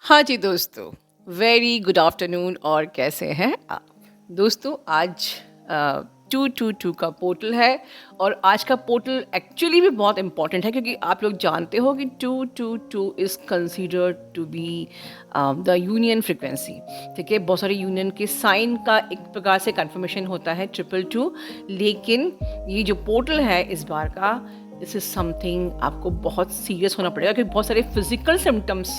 हाँ जी दोस्तों, very good afternoon और कैसे हैं आप? दोस्तों आज 222 का पोर्टल है और आज का पोर्टल एक्चुअली भी बहुत इम्पॉर्टेंट है क्योंकि आप लोग जानते हो कि 222 is considered to be the union frequency. ठीक है, बहुत सारे यूनियन के साइन का एक प्रकार से कन्फर्मेशन होता है 222, लेकिन ये जो पोर्टल है इस बार का, दिस इज़ समथिंग आपको बहुत सीरियस होना पड़ेगा क्योंकि बहुत सारे फिजिकल सिम्टम्स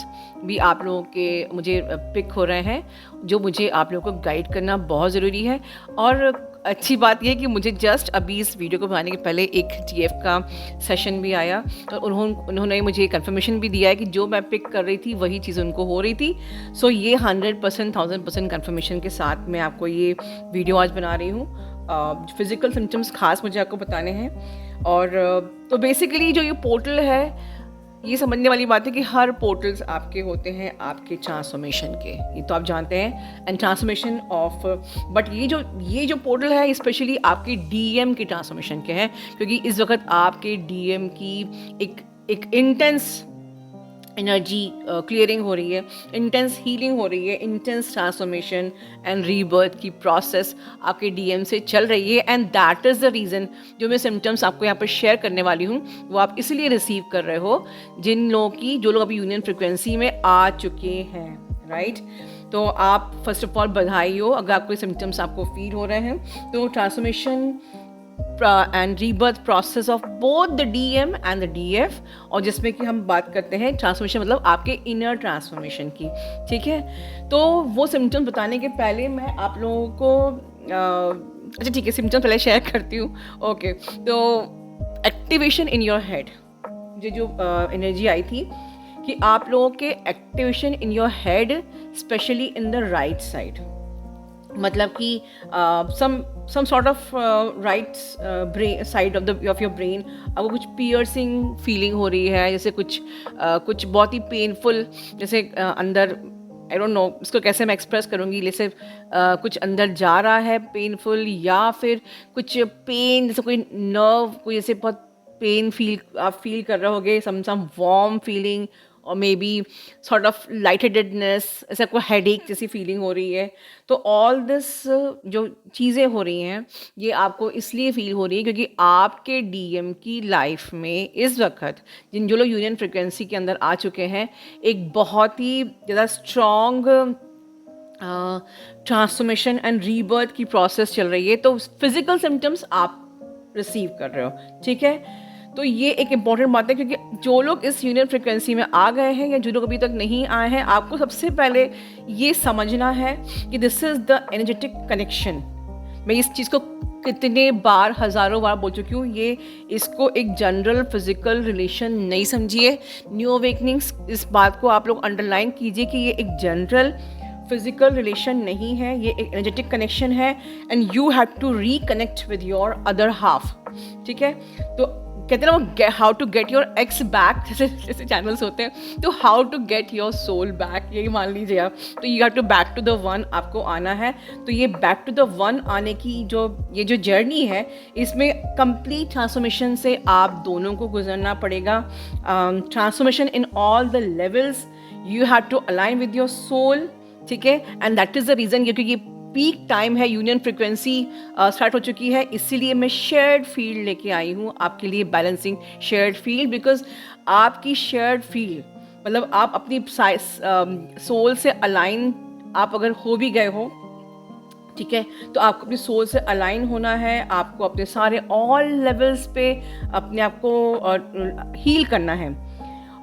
भी आप लोगों के मुझे पिक हो रहे हैं, जो मुझे आप लोगों को गाइड करना बहुत ज़रूरी है। और अच्छी बात यह है कि मुझे जस्ट अभी इस वीडियो को बनाने के पहले एक टीएफ का सेशन भी आया और उन्होंने मुझे कंफर्मेशन भी दिया है कि जो मैं पिक कर रही थी वही चीज़ उनको हो रही थी। सो ये 100% 1000% कंफर्मेशन के साथ मैं आपको ये वीडियो आज बना रही हूँ। फिज़िकल सिम्टम्स खास मुझे आपको बताने हैं। और तो बेसिकली जो ये पोर्टल है, ये समझने वाली बात है कि हर पोर्टल्स आपके होते हैं आपके ट्रांसफॉर्मेशन के, ये तो आप जानते हैं, एंड ट्रांसफॉर्मेशन ऑफ। बट ये जो पोर्टल है स्पेशली आपके डीएम के ट्रांसफॉर्मेशन के हैं, क्योंकि इस वक्त आपके डीएम की एक इंटेंस एनर्जी क्लियरिंग हो रही है, इंटेंस हीलिंग हो रही है, इंटेंस ट्रांसफॉर्मेशन एंड रीबर्थ की प्रोसेस आपके डीएम से चल रही है। And that is the reason जो मैं सिम्टम्स आपको यहाँ पर शेयर करने वाली हूँ वो आप इसलिए रिसीव कर रहे हो जो लोग अभी यूनियन फ्रिक्वेंसी में आ चुके हैं, राइट? तो आप फर्स्ट ऑफ ऑल बधाई हो अगर आपको सिम्टम्स आपको फील हो रहे हैं। तो transformation and rebirth process of both the DM and the DF, और जिसमें कि हम बात करते हैं ट्रांसफॉर्मेशन मतलब आपके इनर ट्रांसफॉर्मेशन की। ठीक है, तो वो सिम्टम्स बताने के पहले मैं आप लोगों को अच्छा ठीक है, सिम्टम्स पहले शेयर करती हूँ। ओके, तो एक्टिवेशन इन योर हेड, ये जो एनर्जी आई थी कि आप लोगों के activation in your head specially in the right side, मतलब कि some sort of right side of your brain आपको कुछ पियर्सिंग फीलिंग हो रही है, जैसे कुछ बहुत ही पेनफुल, जैसे अंदर आई डोंट नो इसको कैसे मैं एक्सप्रेस करूँगी, जैसे कुछ अंदर जा रहा है पेनफुल, या फिर कुछ पेन जैसे कोई नर्व कोई जैसे बहुत पेन आप फील कर रहे होगे, सम वार्म फीलिंग, और may be sort of light headedness, ऐसा कोई हेडेक जैसी फीलिंग हो रही है। तो ऑल दिस जो चीज़ें हो रही हैं ये आपको इसलिए फील हो रही है क्योंकि आपके डीएम की लाइफ में इस वक्त जो लोग यूनियन फ्रिक्वेंसी के अंदर आ चुके हैं, एक बहुत ही ज़्यादा स्ट्रॉन्ग ट्रांसफॉर्मेशन एंड रीबर्थ की प्रोसेस चल रही है। तो फिजिकल सिम्टम्स आप रिसीव कर रहे हो, ठीक है? तो ये एक इम्पॉर्टेंट बात है क्योंकि जो लोग इस यूनियन फ्रिक्वेंसी में आ गए हैं या जो लोग अभी तक नहीं आए हैं, आपको सबसे पहले ये समझना है कि this is the energetic connection. मैं इस चीज़ को कितने बार, हज़ारों बार बोल चुकी हूँ, इसको एक जनरल फिजिकल रिलेशन नहीं समझिए। न्यू अवेकनिंग्स, इस बात को आप लोग अंडरलाइन कीजिए कि ये एक जनरल फिजिकल रिलेशन नहीं है, ये एक एनर्जेटिक कनेक्शन है, and you have to reconnect with your other half. ठीक है, तो कहते हैं ना how to get your ex back, जैसे चैनल्स होते हैं, तो how to get your soul back, यही मान लीजिए आप। तो you have to back to the one आपको आना है। तो ये बैक टू द वन आने की ये जो जर्नी है, इसमें कंप्लीट ट्रांसफॉर्मेशन से आप दोनों को गुजरना पड़ेगा। Transformation in all the levels, you have to align with your soul. ठीक है, and that is the reason, क्योंकि ये पीक टाइम है, यूनियन फ्रिक्वेंसी स्टार्ट हो चुकी है, इसीलिए मैं शेयर्ड फील्ड लेके आई हूँ आपके लिए, बैलेंसिंग शेयर्ड फील्ड। बिकॉज आपकी शेयर्ड फील्ड मतलब आप अपनी सोल से अलाइन आप अगर हो भी गए हो, ठीक है, तो आपको अपनी सोल से अलाइन होना है, आपको अपने सारे ऑल लेवल्स पे अपने आप को हील करना है।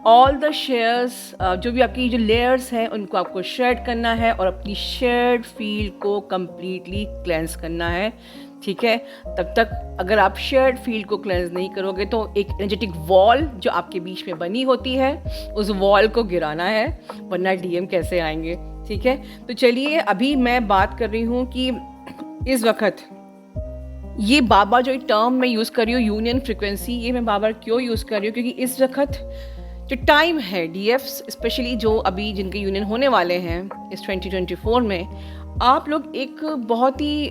ऑल द शेयर्स, जो भी आपकी जो लेयर्स हैं उनको आपको शेड करना है और अपनी शेयर्ड फील्ड को कम्प्लीटली क्लेंस करना है। ठीक है, तब तक अगर आप शेयर्ड फील्ड को क्लेंस नहीं करोगे तो एक एनर्जेटिक वॉल जो आपके बीच में बनी होती है, उस वॉल को गिराना है, वरना डीएम कैसे आएंगे। ठीक है, तो चलिए अभी मैं बात कर रही हूँ कि इस वक्त ये बार जो टर्म मैं यूज़ कर रही हूँ यूनियन फ्रिक्वेंसी, ये मैं बार क्यों यूज़ कर रही हूँ, क्योंकि इस वक्त जो टाइम है डीएफ्स स्पेशली जो अभी जिनके यूनियन होने वाले हैं इस 2024 में, आप लोग एक बहुत ही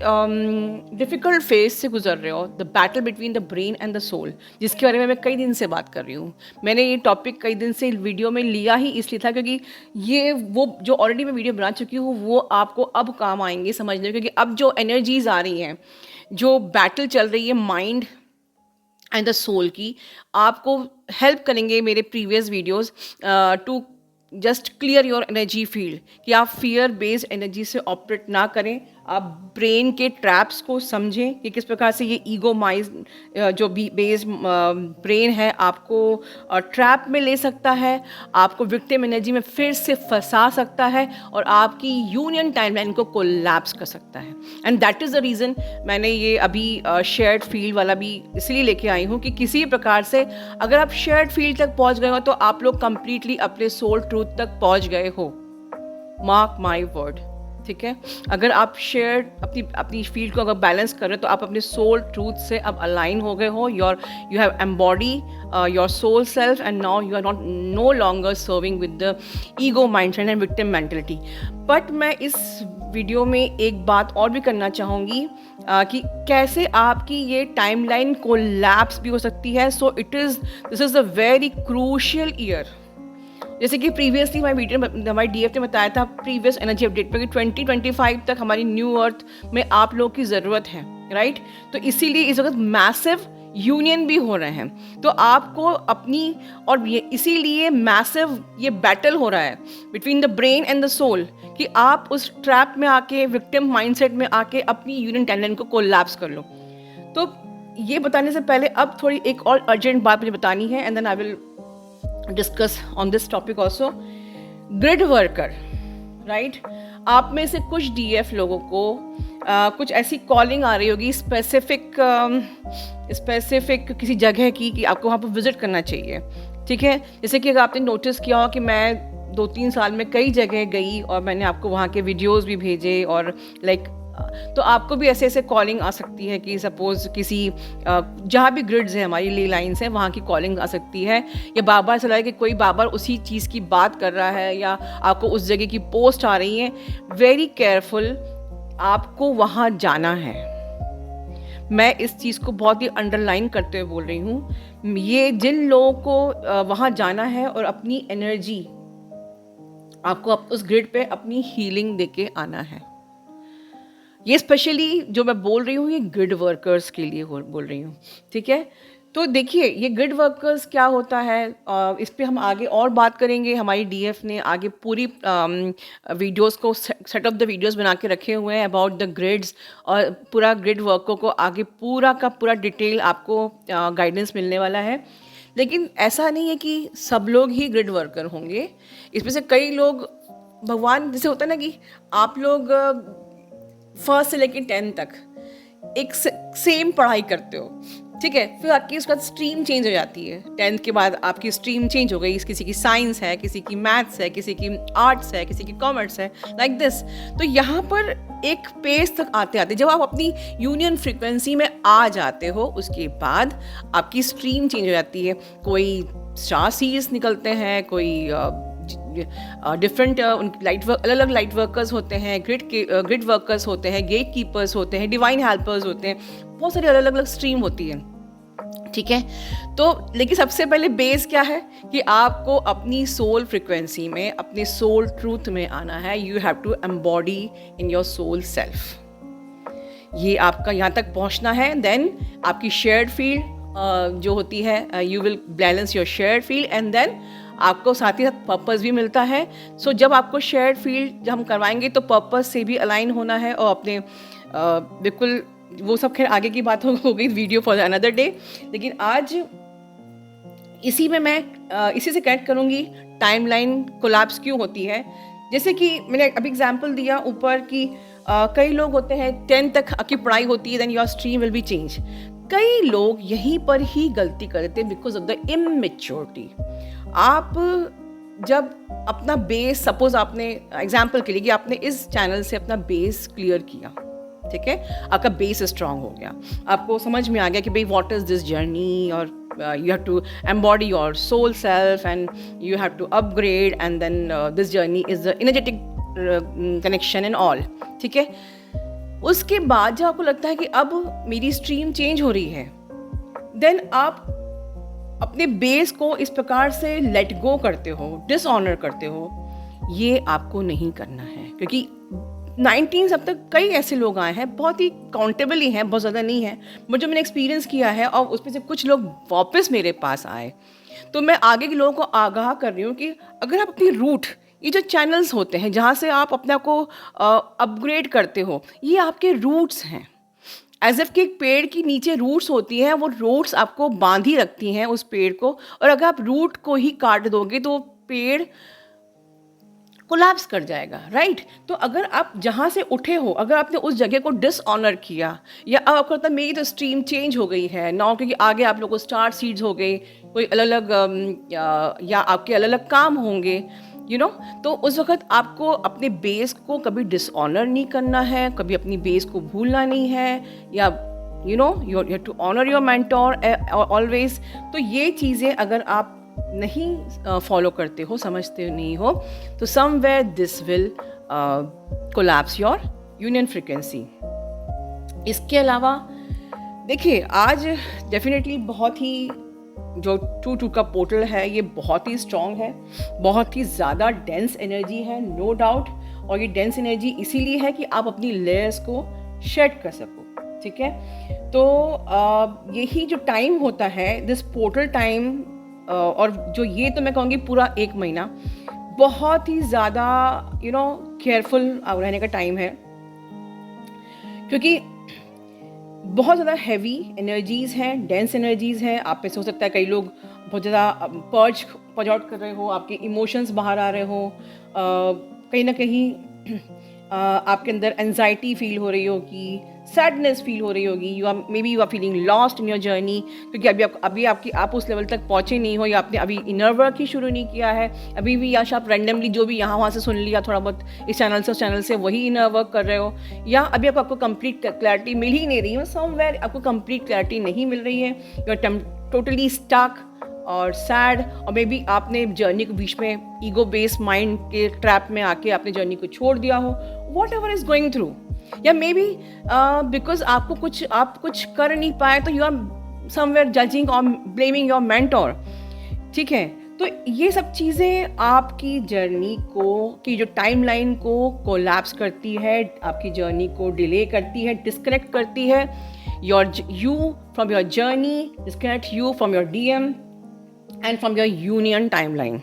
डिफ़िकल्ट फेज से गुजर रहे हो, the battle between the brain and the soul, जिसके बारे में मैं कई दिन से बात कर रही हूँ। मैंने ये टॉपिक कई दिन से वीडियो में लिया ही इसलिए था क्योंकि ये वो जो ऑलरेडी मैं वीडियो बना चुकी हूँ वो आपको अब काम आएंगे समझने में, क्योंकि अब जो एनर्जीज आ रही हैं, जो बैटल चल रही है माइंड एंड द सोल की, आपको हेल्प करेंगे मेरे previous videos to just clear your energy field, कि आप फियर बेस्ड एनर्जी से ऑपरेट ना करें, आप ब्रेन के ट्रैप्स को समझें कि किस प्रकार से ये ईगो माइंड जो बेस्ड ब्रेन है आपको ट्रैप में ले सकता है, आपको विक्टिम एनर्जी में फिर से फंसा सकता है और आपकी यूनियन टाइमलाइन को कोलैप्स कर सकता है। And that is the reason मैंने ये अभी शेयर्ड फील्ड वाला भी इसलिए लेके आई हूँ कि किसी प्रकार से अगर आप शेयर्ड फील्ड तक पहुँच गए हो तो आप लोग कंप्लीटली अपने सोल ट्रूथ तक पहुँच गए हो। मार्क माई वर्ड, ठीक है। अगर आप शेयर अपनी फील्ड को अगर बैलेंस कर रहे हो तो आप अपने सोल ट्रूथ से अब अलाइन हो गए हो। You have embody your soul self and now you are not no longer serving with the ego mindset and victim mentality. But मैं इस वीडियो में एक बात और भी करना चाहूँगी कि कैसे आपकी ये टाइमलाइन कोलैप्स भी हो सकती है। So this is the very crucial year. जैसे कि प्रीवियसली हमारी डीएफ ने बताया था प्रीवियस एनर्जी अपडेट में कि 2025 तक हमारी न्यू अर्थ में आप लोगों की ज़रूरत है, राइट। तो इसीलिए इस वक्त मैसिव यूनियन भी हो रहे हैं, तो आपको अपनी और इसीलिए मैसिव ये बैटल हो रहा है between the brain and the soul कि आप उस ट्रैप में आके विक्टिम माइंडसेट में आके अपनी यूनियन टाइमलाइन को कोलैप्स कर लो। तो ये बताने से पहले अब थोड़ी एक और अर्जेंट बात मुझे बतानी है and then I will discuss on this topic also. Grid worker, right. आप में से कुछ डीएफ लोगों को कुछ ऐसी कॉलिंग आ रही होगी स्पेसिफिक किसी जगह की कि आपको वहाँ पर विजिट करना चाहिए, ठीक है। जैसे कि अगर आपने नोटिस किया हो कि मैं 2-3 साल में कई जगह गई और मैंने आपको वहाँ के वीडियोस भी भेजे और तो आपको भी ऐसे कॉलिंग आ सकती है कि सपोज़ किसी जहाँ भी ग्रिड्स हैं, हमारी ले लाइन्स हैं, वहाँ की कॉलिंग आ सकती है, या बार बार चला है कि कोई बार बार उसी चीज़ की बात कर रहा है या आपको उस जगह की पोस्ट आ रही है। वेरी केयरफुल, आपको वहाँ जाना है। मैं इस चीज़ को बहुत ही अंडरलाइन करते हुए बोल रही हूँ। ये जिन लोगों को वहाँ जाना है और अपनी एनर्जी आपको उस ग्रिड पे अपनी हीलिंग देके आना है। ये स्पेशली जो मैं बोल रही हूँ ये ग्रिड वर्कर्स के लिए बोल रही हूँ, ठीक है। तो देखिए ये ग्रिड वर्कर्स क्या होता है, इस पे हम आगे और बात करेंगे। हमारी डीएफ ने आगे पूरी वीडियोस को सेट ऑफ द वीडियोस बना के रखे हुए हैं अबाउट द ग्रिड्स, और पूरा ग्रिड वर्कर को आगे पूरा का पूरा डिटेल आपको गाइडेंस मिलने वाला है। लेकिन ऐसा नहीं है कि सब लोग ही ग्रिड वर्कर होंगे। इसमें से कई लोग भगवान, जैसे होता है ना कि आप लोग 1st से लेकर 10th तक एक सेम पढ़ाई करते हो, ठीक है। फिर आपकी उसके बाद स्ट्रीम चेंज हो जाती है। 10th के बाद आपकी स्ट्रीम चेंज हो गई, किसी की साइंस है, किसी की मैथ्स है, किसी की आर्ट्स है, किसी की कॉमर्स है, लाइक दिस। तो यहाँ पर एक पेज तक आते आते जब आप अपनी यूनियन फ्रीक्वेंसी में आ जाते हो, उसके बाद आपकी स्ट्रीम चेंज हो जाती है। कोई स्टार सीरीज निकलते हैं, कोई डिफरेंट लाइट वर्क, अलग अलग लाइट वर्कर्स होते हैं, ग्रिड वर्कर्स होते हैं, गेट कीपर्स होते हैं, डिवाइन हेल्पर्स होते हैं, बहुत सारी अलग अलग स्ट्रीम होती है, ठीक है। तो लेकिन सबसे पहले बेस क्या है कि आपको अपनी सोल फ्रिक्वेंसी में, अपने सोल ट्रूथ में आना है। You have to embody in your soul self. ये आपका यहाँ तक पहुँचना है। देन आपकी शेयर्ड फील्ड जो होती है, you will balance your shared field and then आपको साथ ही साथ पर्पस भी मिलता है। सो जब आपको शेयर्ड फील्ड जब हम करवाएंगे तो पर्पस से भी अलाइन होना है और अपने बिल्कुल वो सब खैर आगे की बात हो गई, वीडियो फॉर अनदर डे। लेकिन आज इसी में मैं इसी से कनेक्ट करूँगी टाइमलाइन कोलैप्स क्यों होती है। जैसे कि मैंने अभी एग्जांपल दिया ऊपर कि कई लोग होते हैं 10th तक आपकी पढ़ाई होती है, then your stream will be change. कई लोग यहीं पर ही गलती करते हैं बिकॉज ऑफ द इमेच्योरिटी। आप जब अपना बेस, सपोज आपने एग्जाम्पल के लिए कि आपने इस चैनल से अपना बेस क्लियर किया, ठीक है, आपका बेस स्ट्रांग हो गया, आपको समझ में आ गया कि भाई व्हाट इज दिस जर्नी, और you have to embody your soul self and you have to upgrade, and then this journey is the energetic connection and all, ठीक है। उसके बाद जब आपको लगता है कि अब मेरी स्ट्रीम चेंज हो रही है, देन आप अपने बेस को इस प्रकार से लेट गो करते हो, डिसऑनर करते हो। ये आपको नहीं करना है, क्योंकि 19 अब तक कई ऐसे लोग आए हैं, बहुत ही काउंटेबल ही हैं, बहुत ज़्यादा नहीं है, बट जो मैंने एक्सपीरियंस किया है और उसमें से कुछ लोग वापस मेरे पास आए, तो मैं आगे के लोगों को आगाह कर रही हूँ कि अगर आप अपनी रूट, ये जो चैनल्स होते हैं जहाँ से आप अपने आप को अपग्रेड करते हो, ये आपके रूट्स हैं। एज इफ कि एक पेड़ की नीचे रूट्स होती हैं, वो रूट्स आपको बांधी रखती हैं उस पेड़ को, और अगर आप रूट को ही काट दोगे तो पेड़ कोलैप्स कर जाएगा, राइट। तो अगर आप जहाँ से उठे हो, अगर आपने उस जगह को डिसऑनर किया, या अब आपको लगता है मेरी तो स्ट्रीम चेंज हो गई है नाउ, क्योंकि आगे आप लोगों को स्टार सीड्स हो गए, कोई अलग अलग या आपके अलग अलग काम होंगे, तो उस वक्त आपको अपने बेस को कभी डिसऑनर नहीं करना है, कभी अपनी बेस को भूलना नहीं है, या you have to honour your mentor always. तो ये चीज़ें अगर आप नहीं फॉलो करते हो, समझते नहीं हो, तो somewhere this will collapse your union frequency. इसके अलावा देखिए, आज डेफिनेटली बहुत ही जो 2-2 का पोर्टल है, ये बहुत ही स्ट्रॉन्ग है, बहुत ही ज़्यादा डेंस एनर्जी है, नो डाउट। और ये डेंस एनर्जी इसीलिए है कि आप अपनी लेयर्स को शेड कर सको, ठीक है। तो यही जो टाइम होता है, दिस पोर्टल टाइम, और जो ये तो मैं कहूँगी पूरा 1 महीना बहुत ही ज़्यादा केयरफुल रहने का टाइम है, क्योंकि बहुत ज़्यादा हैवी एनर्जीज़ हैं, डेंस एनर्जीज़ हैं। आप में से हो सकता है कई लोग बहुत ज़्यादा पर्ज आउट कर रहे हो, आपके इमोशंस बाहर आ रहे हो, कहीं ना कहीं आपके अंदर एंजाइटी फील हो रही होगी, सैडनेस फील हो रही होगी, you are feeling lost in your journey, क्योंकि आप उस लेवल तक पहुँचे नहीं हो, या आपने अभी इनर वर्क ही शुरू नहीं किया है अभी भी, या आप रैंडमली जो भी यहाँ वहाँ से सुन लिया थोड़ा बहुत इस चैनल से उस चैनल से, वही इनर वर्क कर रहे हो, या अभी आपको कंप्लीट क्लैरिटी मिल ही नहीं रही है, समवेयर आपको कंप्लीट क्लैरिटी नहीं मिल रही है, यू आर टोटली स्टक और सैड, और मे बी आपने जर्नी को बीच में ईगो बेस्ड माइंड के ट्रैप में आके आपने जर्नी को छोड़ दिया हो, what ever is going through, या मे बी बिकॉज आप कुछ कर नहीं पाए, तो यू आर समवेयर जजिंग और ब्लेमिंग योर मेंटोर, ठीक है। तो ये सब चीज़ें आपकी जर्नी की जो टाइमलाइन को कोलैप्स करती है, आपकी जर्नी को डिले करती है, डिस्कनेक्ट करती है, you from your journey, disconnect you from your DM and from your union timeline।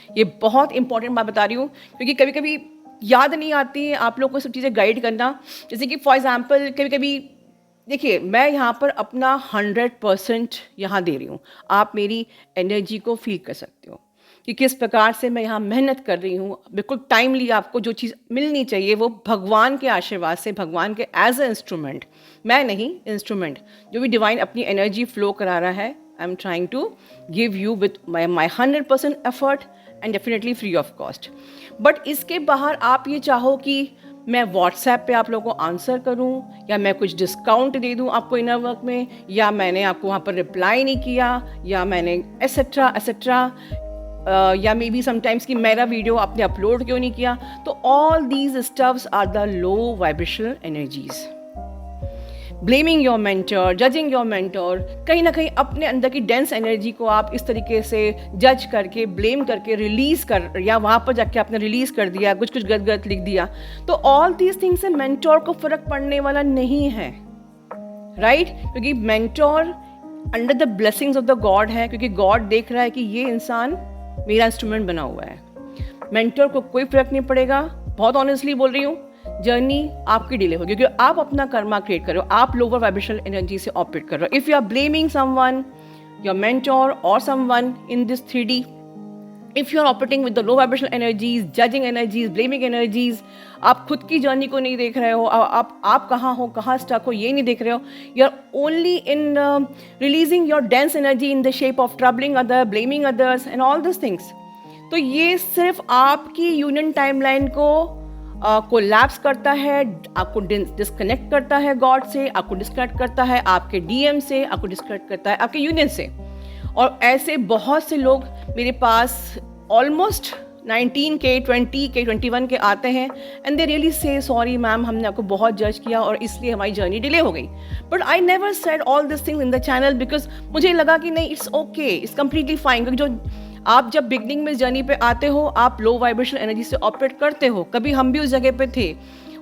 ये बहुत इंपॉर्टेंट बात बता रही हूँ, क्योंकि कभी कभी याद नहीं आती है आप लोग को सब चीज़ें गाइड करना। जैसे कि फॉर एग्जाम्पल कभी कभी देखिए, मैं यहाँ पर अपना 100% यहाँ दे रही हूँ, आप मेरी एनर्जी को फील कर सकते हो कि किस प्रकार से मैं यहाँ मेहनत कर रही हूँ। बिल्कुल टाइमली आपको जो चीज़ मिलनी चाहिए वो भगवान के आशीर्वाद से, भगवान के एज ए इंस्ट्रूमेंट, मैं नहीं, इंस्ट्रूमेंट जो भी डिवाइन अपनी एनर्जी फ्लो करा रहा है, I am trying to give you with my 100% effort and definitely free of cost. But इसके बाहर आप ये चाहो कि मैं व्हाट्सएप पे आप लोगों को आंसर करूं, या मैं कुछ डिस्काउंट दे दूं आपको इनर वर्क में, या मैंने आपको वहाँ पर रिप्लाई नहीं किया, या मैंने एसेट्रा एसेट्रा, या मे बी समटाइम्स कि मेरा वीडियो आपने अपलोड क्यों नहीं किया। तो all these stuffs are the low vibrational energies. Blaming your mentor, judging your mentor, कहीं ना कहीं अपने अंदर की डेंस एनर्जी को आप इस तरीके से जज करके, ब्लेम करके रिलीज कर, या वहाँ पर जाके आपने रिलीज कर दिया, कुछ गलत गलत लिख दिया, तो ऑल दीज थिंग्स से मेंटर को फर्क पड़ने वाला नहीं है, राइट? क्योंकि mentor under the blessings of the God है, क्योंकि गॉड देख रहा है कि ये इंसान मेरा इंस्ट्रूमेंट बना हुआ है। मेंटर को कोई फर्क नहीं पड़ेगा, बहुत ऑनेस्टली बोल रही हूँ। जर्नी आपकी डिले होगी क्योंकि आप अपना कर्मा क्रिएट कर रहे हो, आप लोअर वाइब्रेशनल एनर्जी से ऑपरेट कर रहे हो। If you are blaming someone, your mentor और someone in this 3D, if you are operating with the low vibrational energies, judging energies, blaming energies, आप खुद की जर्नी को नहीं देख रहे हो, आप कहाँ हो, कहाँ स्टक हो, ये नहीं देख रहे हो, you are only in releasing your dense energy in the shape of troubling other, blaming others and all this things. तो ये सिर्फ आपकी यूनियन टाइमलाइन को लैप्स करता है, आपको डिस्कनेक्ट करता है गॉड से, आपको डिस्कनेक्ट करता है आपके DM से, आपको डिस्कनेक्ट करता है आपके यूनियन से। और ऐसे बहुत से लोग मेरे पास ऑलमोस्ट 19 के 20 के 21 के आते हैं and they really say sorry ma'am, हमने आपको बहुत जज किया और इसलिए हमारी जर्नी डिले हो गई. But I never said all this things in the channel because मुझे लगा कि नहीं, it's okay, it's completely fine. क्योंकि जो आप जब बिगनिंग में जर्नी पे आते हो, आप लो वाइब्रेशन एनर्जी से ऑपरेट करते हो. कभी हम भी उस जगह पे थे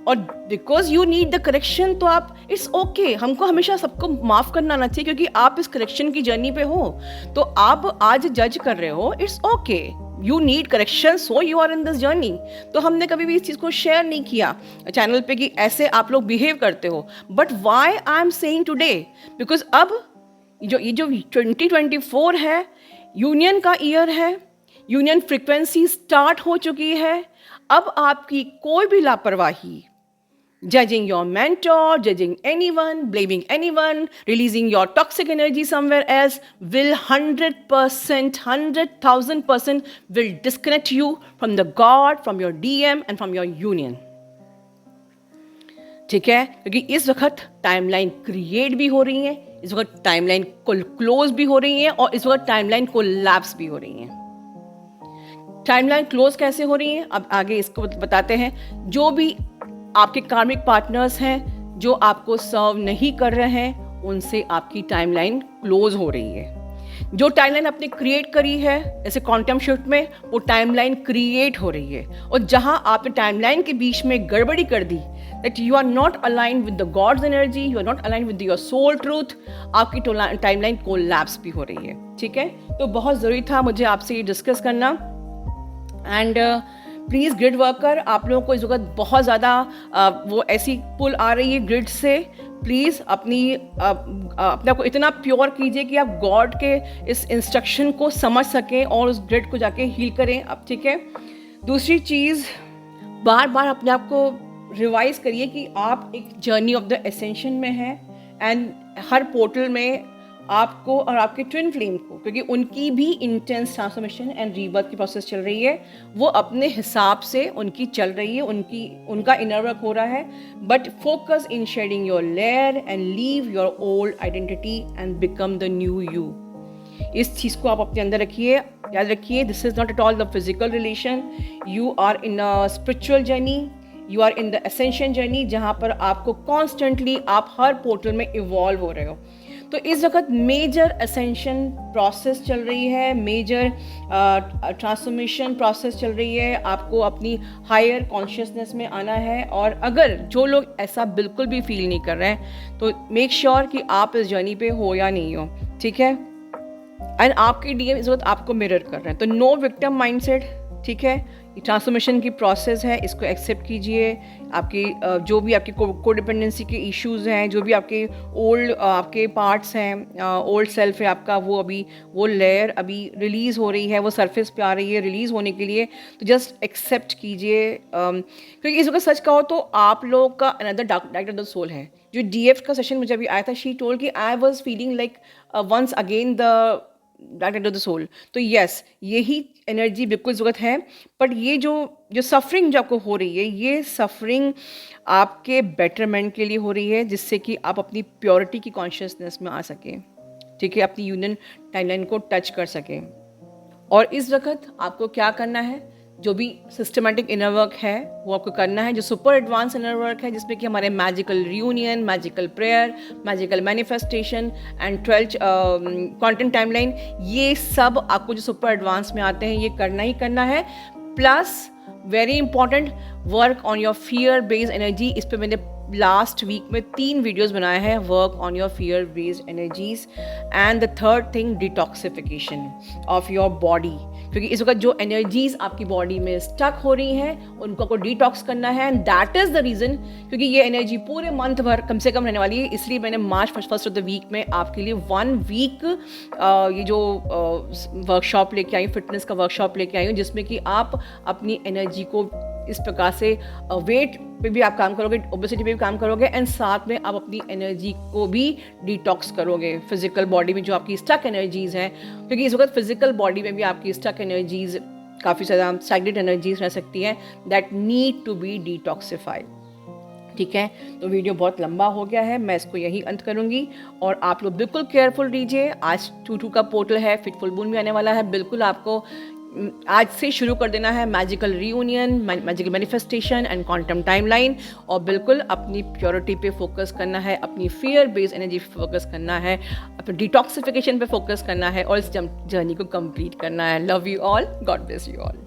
और because you need the correction, तो आप इट्स ओके. हमको हमेशा सबको माफ़ करना आना चाहिए क्योंकि आप इस करेक्शन की जर्नी पे हो. तो आप आज जज कर रहे हो, it's okay. You need correction, so you are in this journey. तो हमने कभी भी इस चीज़ को शेयर नहीं किया चैनल पे कि ऐसे आप लोग बिहेव करते हो. But why I am saying today, because अब ये जो 2024 है, यूनियन का ईयर है, यूनियन फ्रिक्वेंसी स्टार्ट हो चुकी है. अब आपकी कोई भी लापरवाही, judging your mentor, judging anyone, blaming anyone, releasing your toxic energy somewhere else will 100%, 100,000% will disconnect you from the God, from your DM and from your union. ठीक है, क्योंकि इस वक्त टाइमलाइन क्रिएट भी हो रही है, इस वक्त टाइमलाइन क्लोज भी हो रही है और इस वक्त टाइमलाइन कोलैप्स भी हो रही है. टाइमलाइन क्लोज कैसे हो रही है, अब आगे इसको बताते हैं. जो भी आपके कार्मिक पार्टनर्स हैं जो आपको सर्व नहीं कर रहे हैं, उनसे आपकी टाइमलाइन क्लोज हो रही है. जो टाइमलाइन आपने क्रिएट करी है जैसे क्वांटम शिफ्ट में, वो टाइमलाइन क्रिएट हो रही है. और जहां आपने टाइमलाइन के बीच में गड़बड़ी कर दी, that you are not align with the god's energy, you are not align with your soul truth, आपकी टाइमलाइन कोलैप्स भी हो रही है. ठीक है, तो बहुत ज़रूरी था मुझे आपसे ये डिस्कस करना. एंड प्लीज़ ग्रिड वर्कर, आप लोगों को इस वक्त बहुत ज़्यादा वो ऐसी पुल आ रही है ग्रिड से. प्लीज़ अपने को इतना प्योर कीजिए कि आप गॉड के इस इंस्ट्रक्शन को समझ सकें और उस ग्रिड को जाके हील करें आप. ठीक है, दूसरी चीज़, बार बार अपने आप को रिवाइज करिए कि आप एक जर्नी ऑफ द एसेंशन में हैं. एंड हर पोर्टल में आपको और आपके ट्विन फ्लेम को, क्योंकि उनकी भी इंटेंस ट्रांसफॉर्मेशन एंड रीबर्थ की प्रोसेस चल रही है, वो अपने हिसाब से उनकी चल रही है, उनका इनर वर्क हो रहा है. But focus in shedding your layer and leave your old identity and become the new you. इस चीज़ को आप अपने अंदर रखिए, याद रखिए. This is not at all the physical relation. You are in a spiritual journey, you are in the essential journey, जहाँ पर आपको कॉन्स्टेंटली आप हर पोर्टल में इवॉल्व हो रहे हो. तो इस वक्त मेजर असेंशन प्रोसेस चल रही है, मेजर ट्रांसफॉर्मेशन प्रोसेस चल रही है. आपको अपनी हायर कॉन्शियसनेस में आना है. और अगर जो लोग ऐसा बिल्कुल भी फील नहीं कर रहे हैं, तो मेक श्योर कि आप इस जर्नी पे हो या नहीं हो. ठीक है, एंड आपके डीएम इस वक्त आपको मिरर कर रहे हैं. तो नो विक्टिम माइंडसेट. ठीक है, ट्रांसफॉर्मेशन की प्रोसेस है, इसको एक्सेप्ट कीजिए. आपकी जो भी आपकी कोडिपेंडेंसी के इश्यूज हैं, जो भी आपके ओल्ड आपके पार्ट्स हैं, ओल्ड सेल्फ है आपका, वो अभी वो लेयर अभी रिलीज़ हो रही है, वो सरफेस पे आ रही है रिलीज़ होने के लिए. तो जस्ट एक्सेप्ट कीजिए. क्योंकि इस वक्त सच कहो तो आप लोग का another director of the soul है. जो डीएफ का सेशन मुझे अभी आया था, शी टोल्ड कि I was feeling like once again the director of the soul. तो यस, यही एनर्जी बिल्कुल ज़रूरत है. बट ये जो सफरिंग जो आपको हो रही है, ये सफरिंग आपके बेटरमेंट के लिए हो रही है, जिससे कि आप अपनी प्योरिटी की कॉन्शियसनेस में आ सकें. ठीक है, अपनी यूनियन टाइमलाइन को टच कर सकें. और इस वक्त आपको क्या करना है, जो भी सिस्टमेटिक इनर वर्क है वो आपको करना है, जो सुपर एडवांस इनर वर्क है, जिसमें कि हमारे magical reunion, magical prayer, magical manifestation and 12 quantum timeline, ये सब आपको जो सुपर एडवांस में आते हैं ये करना ही करना है. Plus very important, work on your fear based energy. इस पर मैंने लास्ट वीक में 3 वीडियोस बनाए हैं, work on your fear based energies. And the third thing, detoxification of your body. क्योंकि इस वक्त जो एनर्जीज आपकी बॉडी में स्टक हो रही हैं, उनको आपको डिटॉक्स करना है. And that is the reason, क्योंकि ये एनर्जी पूरे मंथ भर कम से कम रहने वाली है. इसलिए मैंने March first of the week में आपके लिए 1 वीक ये जो वर्कशॉप लेके आई, फिटनेस का वर्कशॉप लेके आई हूँ, जिसमें कि आप अपनी एनर्जी को इस प्रकार से वेट पे भी आप काम करोगे, ओबेसिटी पे भी काम करोगे, एंड साथ में आप अपनी एनर्जी को भी डिटॉक्स करोगे फिजिकल बॉडी में जो आपकी स्टक एनर्जीज हैं. क्योंकि इस वक्त फिजिकल बॉडी में भी आपकी स्टक एनर्जीज, काफ़ी ज़्यादा स्टैग्नेंट एनर्जीज रह सकती हैं, that need to be detoxified. ठीक है, तो वीडियो बहुत लंबा हो गया है, मैं इसको यही अंत करूँगी. और आप लोग बिल्कुल केयरफुल रहिए. आज 2/2 का पोर्टल है, फिट फुल मून भी आने वाला है. बिल्कुल आपको आज से शुरू कर देना है magical reunion, magical manifestation and quantum timeline, और बिल्कुल अपनी प्योरिटी पे फोकस करना है, अपनी फियर बेस्ड एनर्जी पे फोकस करना है, अपने डिटॉक्सिफिकेशन पे फोकस करना है और इस जर्नी को कंप्लीट करना है. Love you all, God bless you all.